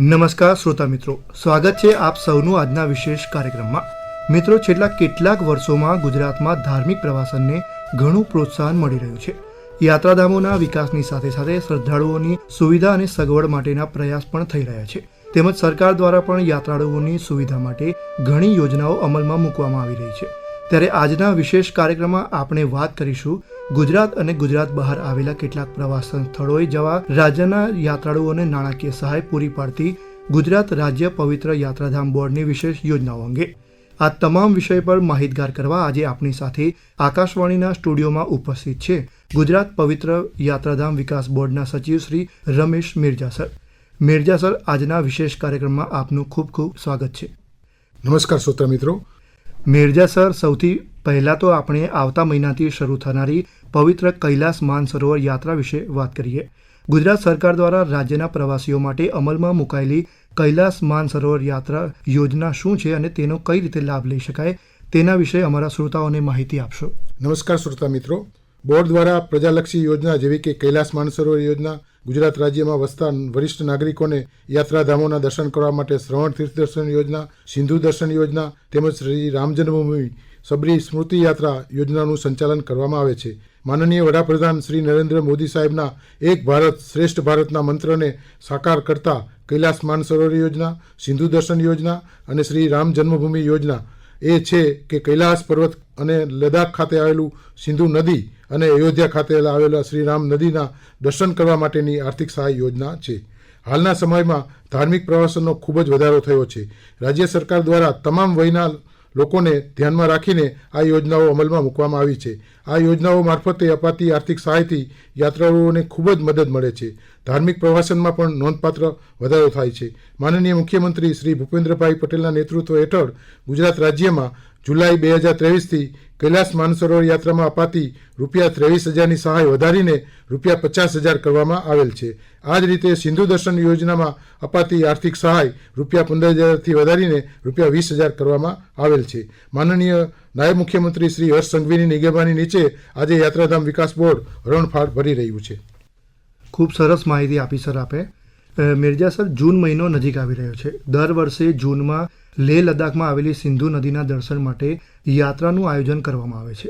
નમસ્કાર શ્રોતા મિત્રો, સ્વાગત છે આપ સૌનું આજના વિશેષ કાર્યક્રમમાં. મિત્રો, છેલ્લા કેટલાક વર્ષોમાં ગુજરાતમાં ધાર્મિક પ્રવાસનને ઘણું પ્રોત્સાહન મળી રહ્યું છે. યાત્રાધામોના વિકાસની સાથે સાથે શ્રદ્ધાળુઓની સુવિધા અને સગવડ માટેના પ્રયાસ પણ થઈ રહ્યા છે. તેમજ સરકાર દ્વારા પણ યાત્રાળુઓની સુવિધા માટે ઘણી યોજનાઓ અમલમાં મૂકવામાં આવી રહી છે. ત્યારે આજના વિશેષ કાર્યક્રમમાં આપણે વાત કરીશું ગુજરાત અને ગુજરાત બહાર આવેલા કેટલાક પ્રવાસન સ્થળોએ જવા રાજ્યના યાત્રાળુઓને નાણાકીય સહાય પૂરી પાડતી ગુજરાત રાજ્ય પવિત્ર યાત્રાધામ બોર્ડની વિશેષ યોજનાઓ અંગે. આ તમામ વિષય પર માહિતગાર કરવા આજે આપણી સાથે આકાશવાણીના સ્ટુડિયોમાં ઉપસ્થિત છે ગુજરાત પવિત્ર યાત્રાધામ વિકાસ બોર્ડના સચિવ શ્રી રમેશ મિર્જા સર. મિર્જા સર, આજના વિશેષ કાર્યક્રમમાં આપનું ખૂબ ખૂબ સ્વાગત છે. નમસ્કાર શ્રોતા મિત્રો. મિર્જા સર, સૌથી પહેલાં તો આપણે આવતા મહિનાથી શરૂ થનારી પવિત્ર કૈલાસ માનસરોવર યાત્રા વિશે વાત કરીએ. ગુજરાત સરકાર દ્વારા રાજ્યના પ્રવાસીઓ માટે અમલમાં મુકાયેલી કૈલાસ માનસરોવર યાત્રા યોજના શું છે અને તેનો કઈ રીતે લાભ લઈ શકાય તેના વિશે અમારા શ્રોતાઓને માહિતી આપશો. નમસ્કાર શ્રોતા મિત્રો. બોર્ડ દ્વારા પ્રજાલક્ષી યોજના જેવી કે કૈલાસ માનસરોવર યોજના, ગુજરાત રાજ્યમાં વસતા વરિષ્ઠ નાગરિકોને યાત્રાધામોના દર્શન કરવા માટે શ્રવણ તીર્થ દર્શન યોજના, સિંધુ દર્શન યોજના તેમજ શ્રી રામ જન્મભૂમિ સબરી સ્મૃતિ યાત્રા યોજનાનું સંચાલન કરવામાં આવે છે. માનનીય વડાપ્રધાન શ્રી નરેન્દ્ર મોદી સાહેબના એક ભારત શ્રેષ્ઠ ભારતના મંત્રને સાકાર કરતા કૈલાસ માનસરોવર યોજના, સિંધુ દર્શન યોજના અને શ્રી રામ જન્મભૂમિ યોજના એ છે કે કૈલાસ પર્વત અને લદ્દાખ ખાતે આવેલું સિંધુ નદી અને અયોધ્યા ખાતે આવેલા શ્રી રામ નદીના દર્શન કરવા માટેની આર્થિક સહાય યોજના છે. હાલના સમયમાં ધાર્મિક પ્રવાસનનો ખૂબ જ વધારો થયો છે. રાજ્ય સરકાર દ્વારા તમામ વયના લોકોને ધ્યાનમાં રાખીને આ યોજનાઓ અમલમાં મૂકવામાં આવી છે. આ યોજનાઓ મારફતે અપાતી આર્થિક સહાયથી યાત્રાળુઓને ખૂબ જ મદદ મળે છે. ધાર્મિક પ્રવાસનમાં પણ નોંધપાત્ર વધારો થાય છે. માનનીય મુખ્યમંત્રી શ્રી ભૂપેન્દ્રભાઈ પટેલના નેતૃત્વ હેઠળ ગુજરાત રાજ્યમાં જુલાઈ 2023થી કૈલાસ માનસરોવર યાત્રામાં અપાતી ₹23,000ની સહાય વધારીને ₹50,000 કરવામાં આવેલ છે. આ જ રીતે સિંધુ દર્શન યોજનામાં અપાતી આર્થિક સહાય ₹15,000થી વધારીને ₹20,000 કરવામાં આવેલ છે. માનનીય નાયબ મુખ્યમંત્રી શ્રી હર્ષ સંઘવીની નિગરાની નીચે આજે યાત્રાધામ વિકાસ બોર્ડ હરણફાળ ભરી રહ્યું છે. ખૂબ સરસ માહિતી આપી સર આપે. મિર્જા સર, જૂન મહિનો નજીક આવી રહ્યો છે. દર વર્ષે જૂનમાં લેહ લદ્દાખમાં આવેલી સિંધુ નદીના દર્શન માટે યાત્રાનું આયોજન કરવામાં આવે છે.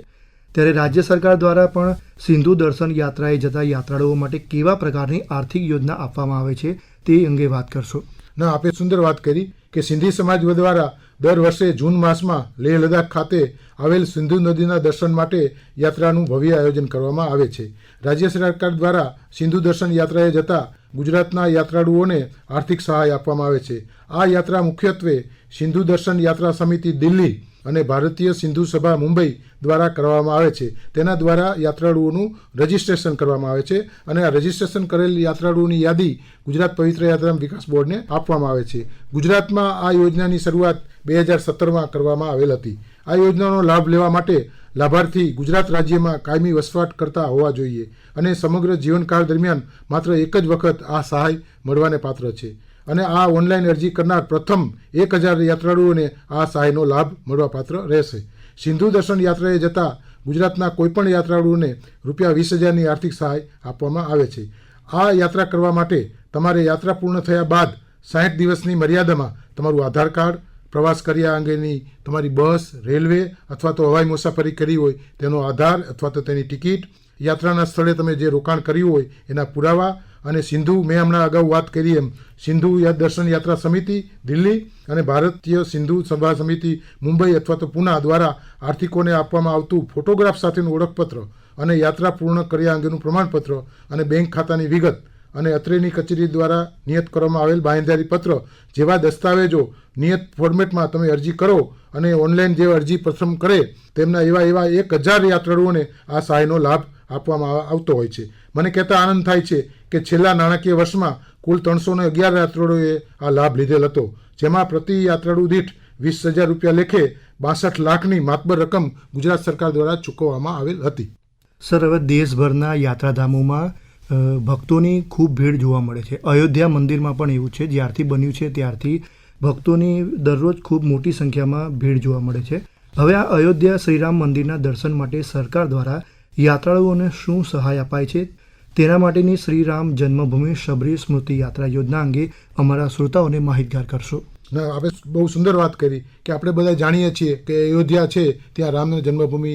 ત્યારે રાજ્ય સરકાર દ્વારા પણ સિંધુ દર્શન યાત્રાએ જતા યાત્રાળુઓ માટે કેવા પ્રકારની આર્થિક યોજના આપવામાં આવે છે તે અંગે વાત કરશો. ના, આપે સુંદર વાત કરી કે સિંધી સમાજ દ્વારા દર વર્ષે જૂન માસમાં લેહ લદ્દાખ ખાતે આવેલ સિંધુ નદીના દર્શન માટે યાત્રાનું ભવ્ય આયોજન કરવામાં આવે છે. રાજ્ય સરકાર દ્વારા સિંધુ દર્શન યાત્રાએ જતા ગુજરાતના યાત્રાળુઓને આર્થિક સહાય આપવામાં આવે છે. આ યાત્રા મુખ્યત્વે સિંધુ દર્શન યાત્રા સમિતિ દિલ્હી અને ભારતીય સિંધુ સભા મુંબઈ દ્વારા કરવામાં આવે છે. તેના દ્વારા યાત્રાળુઓનું રજિસ્ટ્રેશન કરવામાં આવે છે અને આ રજિસ્ટ્રેશન કરેલ યાત્રાળુઓની યાદી ગુજરાત પવિત્ર યાત્રાધામ વિકાસ બોર્ડને આપવામાં આવે છે. ગુજરાતમાં આ યોજનાની શરૂઆત 2017માં કરવામાં આવેલ હતી. આ યોજનાનો લાભ લેવા માટે લાભાર્થી ગુજરાત રાજ્યમાં કાયમી વસવાટ કરતા હોવા જોઈએ અને સમગ્ર જીવનકાળ દરમિયાન માત્ર એક જ વખત આ સહાય મળવાને પાત્ર છે. અને આ ઓનલાઈન અરજી કરનાર પ્રથમ 1,000 યાત્રાળુઓને આ સહાયનો લાભ મળવાપાત્ર રહેશે. સિંધુ દર્શન યાત્રાએ જતા ગુજરાતના કોઈપણ યાત્રાળુઓને ₹20,000ની આર્થિક સહાય આપવામાં આવે છે. આ યાત્રા કરવા માટે તમારે યાત્રા પૂર્ણ થયા બાદ 60 દિવસની મર્યાદામાં તમારું આધાર કાર્ડ, પ્રવાસ કર્યા અંગેની તમારી બસ, રેલવે અથવા તો હવાઈ મુસાફરી કરી હોય તેનો આધાર અથવા તો તેની ટિકિટ, યાત્રાના સ્થળે તમે જે રોકાણ કર્યું હોય એના પુરાવા અને સિંધુ, મેં હમણાં અગાઉ વાત કરી એમ, સિંધુ દર્શન યાત્રા સમિતિ દિલ્હી અને ભારતીય સિંધુ સભા સમિતિ મુંબઈ અથવા તો પુના દ્વારા આર્થિકોને આપવામાં આવતું ફોટોગ્રાફ સાથેનું ઓળખપત્ર અને યાત્રા પૂર્ણ કર્યા અંગેનું પ્રમાણપત્ર અને બેંક ખાતાની વિગત અને અત્રેની કચેરી દ્વારા નિયત કરવામાં આવેલ બાંહેધરી પત્ર જેવા દસ્તાવેજો નિયત ફોર્મેટમાં તમે અરજી કરો અને ઓનલાઈન જે અરજી પ્રથમ કરે તેમના એવા 1,000 યાત્રાળુઓને આ સહાયનો લાભ આપવામાં આવતો હોય છે. મને કહેતા આનંદ થાય છે કે છેલ્લા નાણાકીય વર્ષમાં કુલ 311 યાત્રાળુઓએ આ લાભ લીધેલ હતો, જેમાં પ્રતિ યાત્રાળુ દીઠ ₹20,000 લેખે 62 લાખની માતબર રકમ ગુજરાત સરકાર દ્વારા ચૂકવવામાં આવેલ હતી. સર, હવે દેશભરના યાત્રાધામોમાં ભક્તોની ખૂબ ભીડ જોવા મળે છે. અયોધ્યા મંદિરમાં પણ એવું છે. જ્યારથી બન્યું છે ત્યારથી ભક્તોની દરરોજ ખૂબ મોટી સંખ્યામાં ભીડ જોવા મળે છે. હવે આ અયોધ્યા શ્રીરામ મંદિરના દર્શન માટે સરકાર દ્વારા યાત્રાળુઓને શું સહાય અપાય છે તેના માટેની શ્રી રામ જન્મભૂમિ શબરી સ્મૃતિ યાત્રા યોજના અંગે અમારા શ્રોતાઓને માહિતગાર કરશો. ના, આપણે બહુ સુંદર વાત કરી કે આપણે બધા જાણીએ છીએ કે અયોધ્યા છે ત્યાં રામની જન્મભૂમિ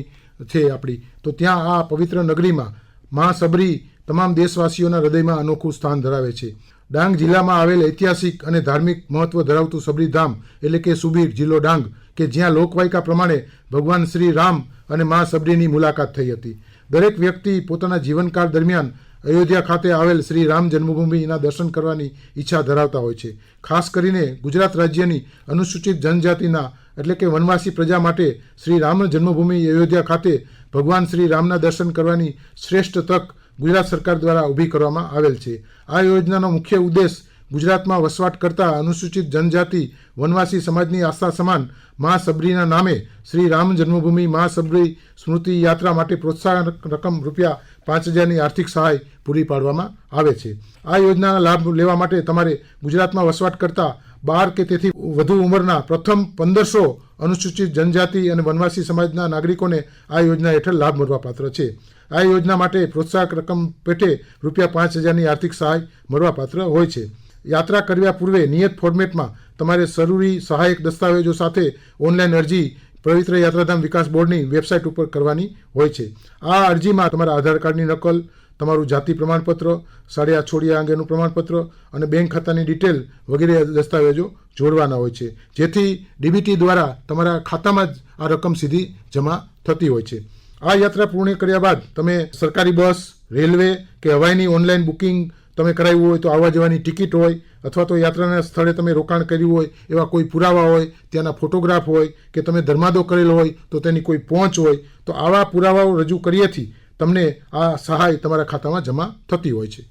છે આપણી, તો ત્યાં આ પવિત્ર નગરીમાં મા સબરી તમામ દેશવાસીઓના હૃદયમાં અનોખું સ્થાન ધરાવે છે. ડાંગ જિલ્લામાં આવેલ ઐતિહાસિક અને ધાર્મિક મહત્વ ધરાવતું સબરીધામ એટલે કે સુબીર જિલ્લો ડાંગ, કે જ્યાં લોકવાયકા પ્રમાણે ભગવાન શ્રી રામ અને મા સબરીની મુલાકાત થઈ હતી. દરેક વ્યક્તિ પોતાના જીવનકાળ દરમિયાન અયોધ્યા ખાતે આવેલ શ્રી રામ જન્મભૂમિના દર્શન કરવાની ઈચ્છા ધરાવતા હોય છે. ખાસ કરીને ગુજરાત રાજ્યની અનુસૂચિત જનજાતિના એટલે કે વનવાસી પ્રજા માટે શ્રી રામ જન્મભૂમિ અયોધ્યા ખાતે ભગવાન શ્રી રામના દર્શન કરવાની શ્રેષ્ઠ તક ગુજરાત સરકાર દ્વારા ઊભી કરવામાં આવેલ છે. આ યોજનાનો મુખ્ય ઉદ્દેશ ગુજરાતમાં વસવાટ કરતા અનુસૂચિત જનજાતિ વનવાસી સમાજની આસ્થા સમાન મા સબરીના નામે શ્રી રામ જન્મભૂમિ મા સબરી સ્મૃતિ યાત્રા માટે પ્રોત્સાહન રકમ રૂપિયા 5,000ની આર્થિક સહાય પૂરી પાડવામાં આવે છે. આ યોજનાના લાભ લેવા માટે તમારે ગુજરાતમાં વસવાટ કરતા 12 કે તેથી વધુ ઉંમરના પ્રથમ 1,500 અનુસૂચિત જનજાતિ અને વનવાસી સમાજના નાગરિકોને આ યોજના હેઠળ લાભ મળવાપાત્ર છે. આ યોજના માટે પ્રોત્સાહક રકમ પેટે રૂપિયા 5,000ની આર્થિક સહાય મળવાપાત્ર હોય છે. યાત્રા કરવા પૂર્વે નિયત ફોર્મેટમાં તમારે જરૂરી સહાયક દસ્તાવેજો સાથે ઓનલાઈન અરજી પવિત્ર યાત્રાધામ વિકાસ બોર્ડની વેબસાઇટ ઉપર કરવાની હોય છે. આ અરજીમાં તમારા આધાર કાર્ડની નકલ, તમારું જાતિ પ્રમાણપત્ર, સાડિયા છોડિયા અંગેનું પ્રમાણપત્ર અને બેંક ખાતાની ડિટેલ વગેરે દસ્તાવેજો જોડવાના હોય છે, જેથી ડીબીટી દ્વારા તમારા ખાતામાં જ આ રકમ સીધી જમા થતી હોય છે. આ યાત્રા પૂર્ણ કર્યા બાદ તમે સરકારી બસ, રેલવે કે હવાઈની ઓનલાઈન બુકિંગ તમે કરાવ્યું હોય તો આવવા જવાની ટિકિટ હોય, અથવા તો યાત્રાના સ્થળે તમે રોકાણ કર્યું હોય એવા કોઈ પુરાવા હોય, ત્યાંના ફોટોગ્રાફ હોય કે તમે ધર્માદો કરેલો હોય તો તેની કોઈ પહોંચ હોય, તો આવા પુરાવાઓ રજૂ કર્યેથી તમને આ સહાય તમારા ખાતામાં જમા થતી હોય છે.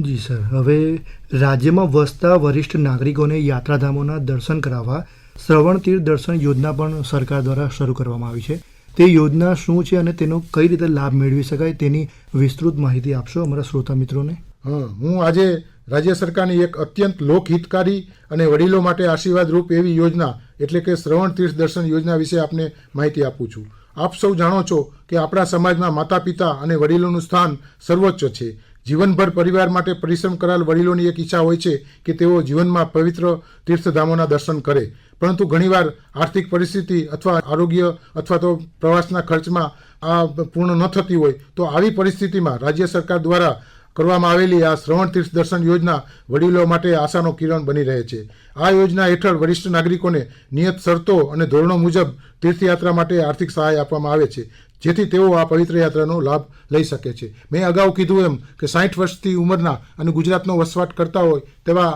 જી સર, હવે રાજ્યમાં વસતા વરિષ્ઠ નાગરિકોને યાત્રાધામોના દર્શન કરાવવા શ્રવણ તીર્થ દર્શન યોજના પણ સરકાર દ્વારા શરૂ કરવામાં આવી છે. તે યોજના શું છે અને તેનો કઈ રીતે લાભ મેળવી શકાય તેની વિસ્તૃત માહિતી આપશો અમારા શ્રોતા મિત્રોને. હું આજે રાજ્ય સરકારની એક અત્યંત લોકહિતકારી અને વડીલો માટે આશીર્વાદરૂપ એવી યોજના એટલે કે શ્રવણ તીર્થ દર્શન યોજના વિશે આપને માહિતી આપું છું. આપ સૌ જાણો છો કે આપણા સમાજમાં માતા પિતા અને વડીલોનું સ્થાન સર્વોચ્ચ છે. જીવનભર પરિવાર માટે પરિશ્રમ કરાયેલ વડીલોની એક ઈચ્છા હોય છે કે તેઓ જીવનમાં પવિત્ર તીર્થધામોના દર્શન કરે, પરંતુ ઘણીવાર આર્થિક પરિસ્થિતિ અથવા આરોગ્ય અથવા તો પ્રવાસના ખર્ચમાં આ પૂર્ણ ન થતી હોય, તો આવી પરિસ્થિતિમાં રાજ્ય સરકાર દ્વારા કરવામાં આવેલી આ શ્રવણ તીર્થ દર્શન યોજના વડીલો માટે આશાનો કિરણ બની રહે છે. આ યોજના હેઠળ વરિષ્ઠ નાગરિકોને નિયત શરતો અને ધોરણો મુજબ તીર્થયાત્રા માટે આર્થિક સહાય આપવામાં આવે છે, જેથી તેઓ આ પવિત્ર યાત્રાનો લાભ લઈ શકે છે. મેં અગાઉ કીધું એમ કે 60 વર્ષથી ઉંમરના અને ગુજરાતનો વસવાટ કરતા હોય તેવા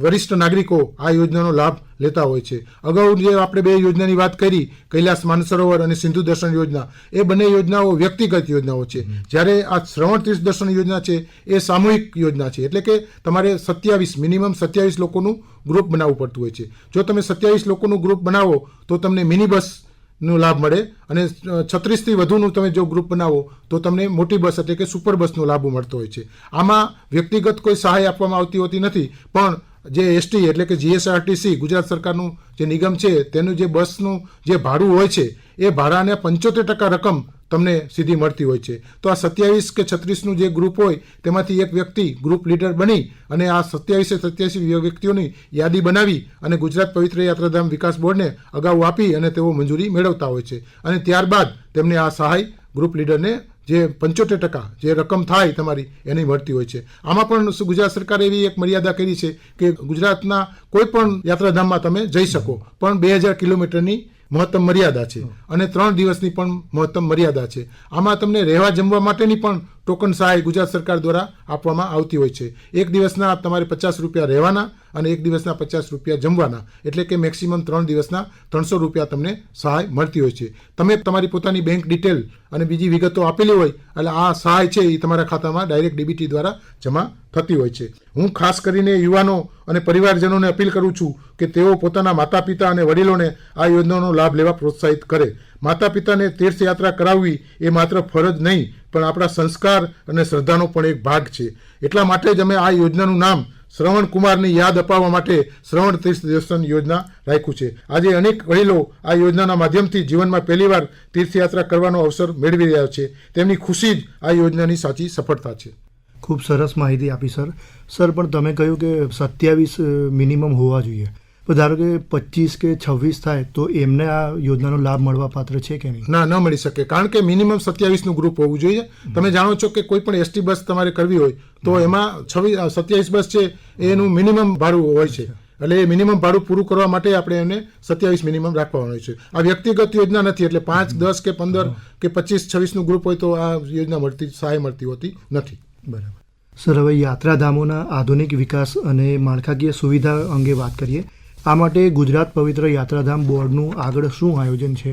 વરિષ્ઠ નાગરિકો આ યોજનાનો લાભ લેતા હોય છે. અગાઉ જે આપણે 2 યોજનાની વાત કરી, કૈલાસ માનસરોવર અને સિંધુ દર્શન યોજના, એ બંને યોજનાઓ વ્યક્તિગત યોજનાઓ છે. જ્યારે આ શ્રવણ તીર્થ દર્શન યોજના છે એ સામૂહિક યોજના છે, એટલે કે તમારે 27 લોકોનું ગ્રુપ બનાવવું પડતું હોય છે. જો તમે 27 લોકોનું ગ્રુપ બનાવો તો તમને મિની બસનો લાભ મળે, અને 36થી વધુનું તમે જો ગ્રુપ બનાવો તો તમને મોટી બસ એટલે કે સુપર બસનો લાભ મળતો હોય છે. આમાં વ્યક્તિગત કોઈ સહાય આપવામાં આવતી હોતી નથી, પણ જે એસટી એટલે કે જીએસઆરટીસી ગુજરાત સરકારનું જે નિગમ છે તેનું જે બસનું જે ભાડું હોય છે એ ભાડાને 75% રકમ તમને સીધી મળતી હોય છે. તો આ 27 કે 36નું જે ગ્રુપ હોય તેમાંથી એક વ્યક્તિ ગ્રુપ લીડર બની અને આ 27 વ્યક્તિઓની યાદી બનાવી અને ગુજરાત પવિત્ર યાત્રાધામ વિકાસ બોર્ડને અગાઉ આપી અને તેઓ મંજૂરી મેળવતા હોય છે, અને ત્યારબાદ તેમને આ સહાય ગ્રુપ લીડરને જે 75% જે રકમ થાય તમારી એની મળતી હોય છે. આમાં પણ ગુજરાત સરકારે એવી એક મર્યાદા કરી છે કે ગુજરાતના કોઈ પણ યાત્રાધામમાં તમે જઈ શકો, પણ 2000 કિલોમીટરની મહત્તમ મર્યાદા છે અને 3 દિવસની પણ મહત્તમ મર્યાદા છે. આમાં તમને રહેવા જમવા માટેની પણ ટોકન સહાય ગુજરાત સરકાર દ્વારા આપવામાં આવતી હોય છે. એક દિવસના તમારે 50 રૂપિયા રહેવાના અને એક દિવસના 50 રૂપિયા જમવાના, એટલે કે મેક્સિમમ 3 દિવસના 300 રૂપિયા તમને સહાય મળતી હોય છે. તમે તમારી પોતાની બેંક ડિટેલ અને બીજી વિગતો આપેલી હોય એટલે આ સહાય છે એ તમારા ખાતામાં ડાયરેક્ટ ડીબીટી દ્વારા જમા થતી હોય છે. હું ખાસ કરીને યુવાનો અને પરિવારજનોને અપીલ કરું છું કે તેઓ પોતાના માતા પિતા અને વડીલોને આ યોજનાનો લાભ લેવા પ્રોત્સાહિત કરે. માતા પિતાને તીર્થયાત્રા કરાવવી એ માત્ર ફરજ નહીં પણ આપણા સંસ્કાર અને શ્રદ્ધાનો પણ એક ભાગ છે. એટલા માટે જ અમે આ યોજનાનું નામ શ્રવણ કુમારની યાદ અપાવવા માટે શ્રવણ તીર્થ દર્શન યોજના રાખ્યું છે. આજે અનેક વડીલો આ યોજનાના માધ્યમથી જીવનમાં પહેલીવાર તીર્થયાત્રા કરવાનો અવસર મેળવી રહ્યા છે. તેમની ખુશી જ આ યોજનાની સાચી સફળતા છે. ખૂબ સરસ માહિતી આપી સર પણ તમે કહ્યું કે 27 મિનિમમ હોવા જોઈએ, તો ધારો કે 25 કે 26 થાય તો એમને આ યોજનાનો લાભ મળવા પાત્ર છે કે નહીં? ના, ન મળી શકે, કારણ કે મિનિમમ 27નું ગ્રુપ હોવું જોઈએ. તમે જાણો છો કે કોઈ પણ એસટી બસ તમારે કરવી હોય તો એમાં 27 બસ છે એનું મિનિમમ ભાડું હોય છે. એટલે એ મિનિમમ ભાડું પૂરું કરવા માટે આપણે એને 27 મિનિમમ રાખવાનું હોય છે. આ વ્યક્તિગત યોજના નથી, એટલે 5, 10 કે 15 કે 25, 26નું ગ્રુપ હોય તો આ યોજના સહાય મળતી હોતી નથી. બરાબર. સર, હવે યાત્રાધામોના આધુનિક વિકાસ અને માળખાકીય સુવિધા અંગે વાત કરીએ. આ માટે ગુજરાત પવિત્ર યાત્રાધામ બોર્ડનું આગળ શું આયોજન છે?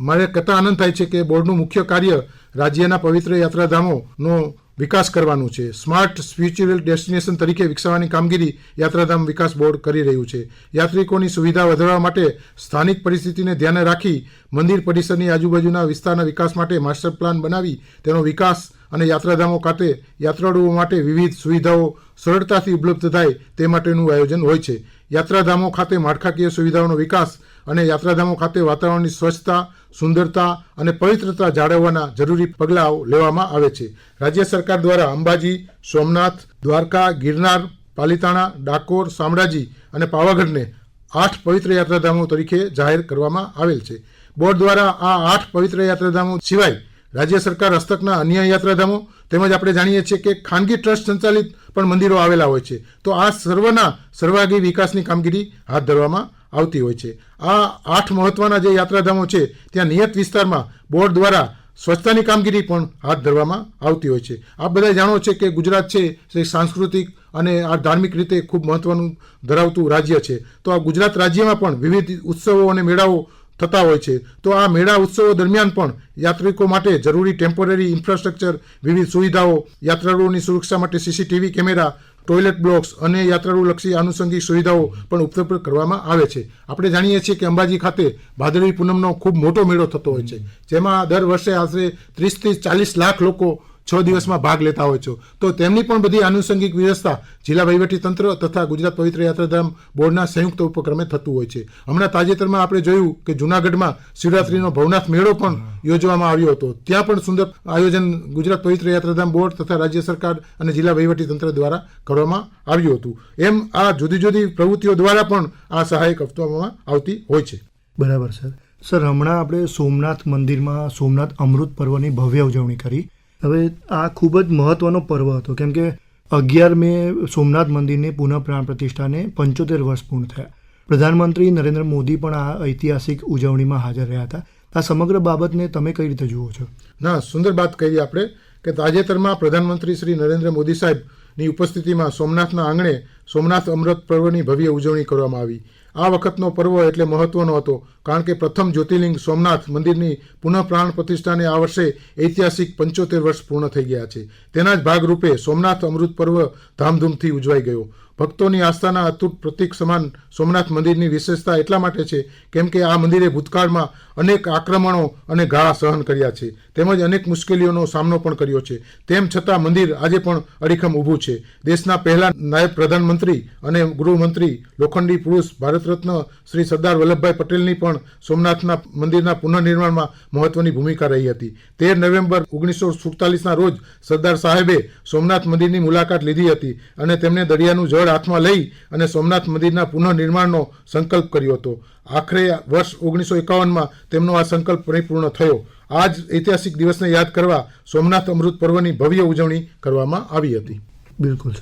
મારે કહેતા આનંદ થાય છે કે બોર્ડનું મુખ્ય કાર્ય રાજ્યના પવિત્ર યાત્રાધામોનો વિકાસ કરવાનું છે. સ્માર્ટ સ્પિરિચ્યુઅલ ડેસ્ટિનેશન તરીકે વિકસાવવાની કામગીરી યાત્રાધામ વિકાસ બોર્ડ કરી રહ્યું છે. યાત્રિકોની સુવિધા વધારવા માટે સ્થાનિક પરિસ્થિતિને ધ્યાને રાખી મંદિર પરિસરની આજુબાજુના વિસ્તારના વિકાસ માટે માસ્ટર પ્લાન બનાવી તેનો વિકાસ અને યાત્રાધામો ખાતે યાત્રાળુઓ માટે વિવિધ સુવિધાઓ સરળતાથી ઉપલબ્ધ થાય તે માટેનું આયોજન હોય છે. યાત્રાધામો ખાતે માળખાકીય સુવિધાઓનો વિકાસ અને યાત્રાધામો ખાતે વાતાવરણની સ્વચ્છતા, સુંદરતા અને પવિત્રતા જાળવવાના જરૂરી પગલાઓ લેવામાં આવે છે. રાજ્ય સરકાર દ્વારા અંબાજી, સોમનાથ, દ્વારકા, ગિરનાર, પાલિતાણા, ડાકોર, શામળાજી અને પાવાગઢને 8 પવિત્ર યાત્રાધામો તરીકે જાહેર કરવામાં આવેલ છે. બોર્ડ દ્વારા આ 8 પવિત્ર યાત્રાધામો સિવાય રાજ્ય સરકાર હસ્તકના અન્ય યાત્રાધામો તેમજ આપણે જાણીએ છીએ કે ખાનગી ટ્રસ્ટ સંચાલિત પણ મંદિરો આવેલા હોય છે. તો આ સર્વના સર્વાંગી વિકાસની કામગીરી હાથ ધરવામાં આવતી હોય છે. આ 8 મહત્વના જે યાત્રાધામો છે ત્યાં નિયત વિસ્તારમાં બોર્ડ દ્વારા સ્વચ્છતાની કામગીરી પણ હાથ ધરવામાં આવતી હોય છે. આપ બધા જાણો છે કે ગુજરાત છે તે સાંસ્કૃતિક અને આ ધાર્મિક રીતે ખૂબ મહત્વનું ધરાવતું રાજ્ય છે. તો આ ગુજરાત રાજ્યમાં પણ વિવિધ ઉત્સવો અને મેળાઓ થતા હોય છે. તો આ મેળા ઉત્સવો દરમિયાન પણ યાત્રિકો માટે જરૂરી ટેમ્પરરી ઇન્ફ્રાસ્ટ્રક્ચર, વિવિધ સુવિધાઓ, યાત્રાળુઓની સુરક્ષા માટે CCTV કેમેરા, ટોયલેટ બ્લોક્સ અને યાત્રાળુલક્ષી આનુષંગિક સુવિધાઓ પણ ઉપલબ્ધ કરવામાં આવે છે. આપણે જાણીએ છીએ કે અંબાજી ખાતે ભાદરવી પૂનમનો ખૂબ મોટો મેળો થતો હોય છે, જેમાં દર વર્ષે આશરે 30 થી 40 લાખ લોકો 6 દિવસમાં ભાગ લેતા હોય છે. તો તેમની પણ બધી આનુષંગિક વ્યવસ્થા જિલ્લા વહીવટીતંત્ર તથા ગુજરાત પવિત્ર યાત્રાધામ બોર્ડના સંયુક્ત ઉપક્રમે થતું હોય છે. હમણાં તાજેતરમાં આપણે જોયું કે જૂનાગઢમાં શિવરાત્રીનો ભવનાથ મેળો પણ યોજવામાં આવ્યો હતો. ત્યાં પણ સુંદર આયોજન ગુજરાત પવિત્ર યાત્રાધામ બોર્ડ તથા રાજ્ય સરકાર અને જિલ્લા વહીવટીતંત્ર દ્વારા કરવામાં આવ્યું હતું. એમ આ જુદી જુદી પ્રવૃત્તિઓ દ્વારા પણ આ સહાય આપવામાં આવતી હોય છે. બરાબર સર, હમણાં આપણે સોમનાથ મંદિરમાં સોમનાથ અમૃત પર્વની ભવ્ય ઉજવણી કરી. હવે આ ખૂબ જ મહત્વનો પર્વ હતો, કેમ કે 11 મે સોમનાથ મંદિરની પુનઃ પ્રાણ પ્રતિષ્ઠાને 75 વર્ષ પૂર્ણ થયા. પ્રધાનમંત્રી નરેન્દ્ર મોદી પણ આ ઐતિહાસિક ઉજવણીમાં હાજર રહ્યા હતા. આ સમગ્ર બાબતને તમે કઈ રીતે જુઓ છો? ના, સુંદર વાત કહી આપણે કે તાજેતરમાં પ્રધાનમંત્રી શ્રી નરેન્દ્ર મોદી સાહેબની ઉપસ્થિતિમાં સોમનાથના આંગણે સોમનાથ અમૃત પર્વની ભવ્ય ઉજવણી કરવામાં આવી. આ વખતનો પર્વ એટલે મહત્વનો હતો કારણ કે પ્રથમ જ્યોતિર્લિંગ સોમનાથ મંદિરની પુનઃ પ્રાણ પ્રતિષ્ઠાને આ વર્ષે ઐતિહાસિક 75 વર્ષ પૂર્ણ થઈ ગયા છે. તેના જ ભાગરૂપે સોમનાથ અમૃત પર્વ ધામધૂમથી ઉજવાઈ ગયો. ભક્તોની આસ્થાના અતૂટ પ્રતીક સમાન સોમનાથ મંદિરની વિશેષતા એટલા માટે છે કેમ કે આ મંદિરે ભૂતકાળમાં અનેક આક્રમણો અને ઘા સહન કર્યા છે, તેમજ અનેક મુશ્કેલીઓનો સામનો પણ કર્યો છે. તેમ છતાં મંદિર આજે પણ અડીખમ ઊભું છે. દેશના પહેલા નાયબ પ્રધાનમંત્રી અને ગૃહમંત્રી લોખંડી પુરુષ ભારત રત્ન શ્રી સરદાર વલ્લભભાઈ પટેલની પણ સોમનાથના મંદિરના પુનઃનિર્માણમાં મહત્વની ભૂમિકા રહી હતી. 13 નવેમ્બર 1947ના રોજ સરદાર સાહેબે સોમનાથ મંદિરની મુલાકાત લીધી હતી અને તેમણે દરિયાનું જળ હાથમાં લઈ અને સોમનાથ મંદિરના પુનઃનિર્માણનો સંકલ્પ કર્યો હતો. આખરે વર્ષ 1951માં તેમનો આ સંકલ્પ પરિપૂર્ણ થયો. આ જ ઐતિહાસિક દિવસને યાદ કરવા સોમનાથ અમૃત પર્વની ભવ્ય ઉજવણી કરવામાં આવી હતી. બિલકુલ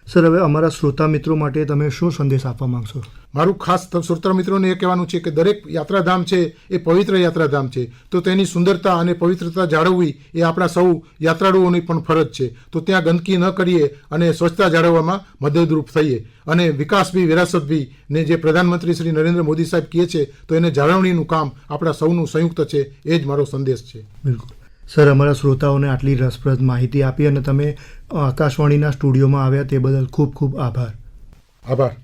સર, હવે અમારા શ્રોતા મિત્રો માટે તમે શું સંદેશ આપવા માંગશો? મારું ખાસ શ્રોતા મિત્રોને એ કહેવાનું છે કે દરેક યાત્રાધામ છે એ પવિત્ર યાત્રાધામ છે, તો તેની સુંદરતા અને પવિત્રતા જાળવવી એ આપણા સૌ યાત્રાળુઓની પણ ફરજ છે. તો ત્યાં ગંદકી ન કરીએ અને સ્વચ્છતા જાળવવામાં મદદરૂપ થઈએ અને વિકાસ બી વિરાસત બી ને જે પ્રધાનમંત્રી શ્રી નરેન્દ્ર મોદી સાહેબ કહે છે તો એને જાળવણીનું કામ આપણા સૌનું સંયુક્ત છે. એ જ મારો સંદેશ છે. બિલકુલ સર, અમારા શ્રોતાઓને આટલી રસપ્રદ માહિતી આપી અને તમે આકાશવાણીના સ્ટુડિયોમાં આવ્યા તે બદલ ખૂબ ખૂબ આભાર. આભાર.